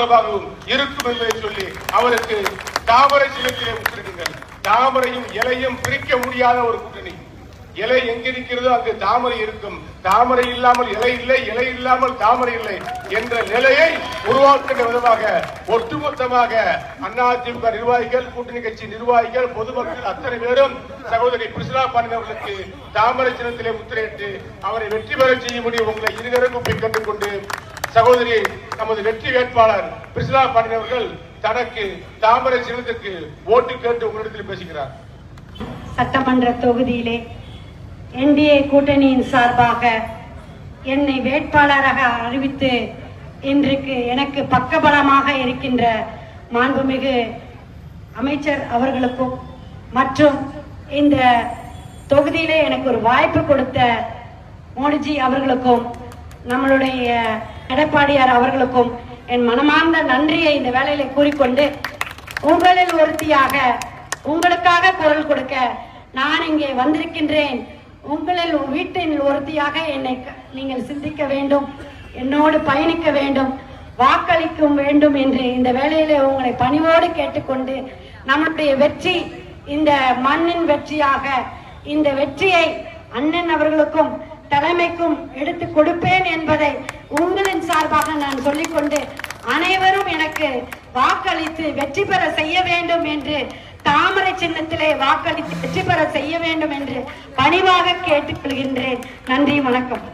இருக்கும் என்பதை சொல்லி அவருக்கு தாமரை சின்னத்திலே முத்திரிடுங்கள். தாமரையும் இலையும் பிரிக்க முடியாத ஒரு கூட்டணி. இலை எங்க இருக்கிறதோ அங்கு தாமரை இருக்கும். தாமரை இல்லாமல் இலை இல்லை, இலை இல்லாமல் தாமரை இல்லை என்ற நிலையை உருவாக்குகின்ற விதமாக ஒட்டுமொத்தமாக அதிமுக நிர்வாகிகள், கூட்டணி கட்சி நிர்வாகிகள், பொதுமக்கள் அத்தனை பேரும் சகோதரி பிரிஸ்லா பாண்டியன் அவர்களுக்கு தாமரை சின்னத்திலே முத்திரையிட்டு அவரை வெற்றி பெற செய்ய முடியும். உங்களை இருவருக்கும் கேட்டுக் கொண்டு சகோதரி நமது வெற்றி வேட்பாளர் பிரிஸ்லா பாண்டியன் அவர்கள் தனக்கு தாமரை சின்னத்துக்கு ஓட்டு கேட்டு உங்களிடத்தில் பேசுகிறார். சட்டமன்ற தொகுதியிலே என்டிஏ கூட்டணியின் சார்பாக என்னை வேட்பாளராக அறிவித்து இன்றைக்கு எனக்கு பக்கபலமாக இருக்கின்ற மாண்புமிகு அமைச்சர் அவர்களுக்கும் மற்றும் இந்த தொகுதியிலே எனக்கு ஒரு வாய்ப்பு கொடுத்த மோடிஜி அவர்களுக்கும் நம்மளுடைய எடப்பாடியார் அவர்களுக்கும் என் மனமார்ந்த நன்றியை இந்த வேளையில கூறிக்கொண்டு, உங்களில் ஒருத்தியாக உங்களுக்காக குரல் கொடுக்க நான் இங்கே வந்திருக்கின்றேன். உங்களில் வீட்டின் ஒருத்தியாக என்னை நீங்கள் சிந்திக்க வேண்டும், என்னோடு பயணிக்க வேண்டும், வாக்களிக்க வேண்டும் என்று இந்த வேளையிலே உங்களை பணிவோடு கேட்டுக்கொண்டு, நம்முடைய வெற்றி இந்த மண்ணின் வெற்றியாக, இந்த வெற்றியை அண்ணன் அவர்களுக்கும் தலைமைக்கும் எடுத்து கொடுப்பேன் என்பதை உங்களின் சார்பாக நான் சொல்லிக்கொண்டு, அனைவரும் எனக்கு வாக்களித்து வெற்றி பெற செய்ய வேண்டும் என்று, தாமரை சின்னத்திலே வாக்களித்து வெற்றி பெற செய்ய வேண்டும் என்று பணிவாக கேட்டுக்கொள்கின்றேன். நன்றி, வணக்கம்.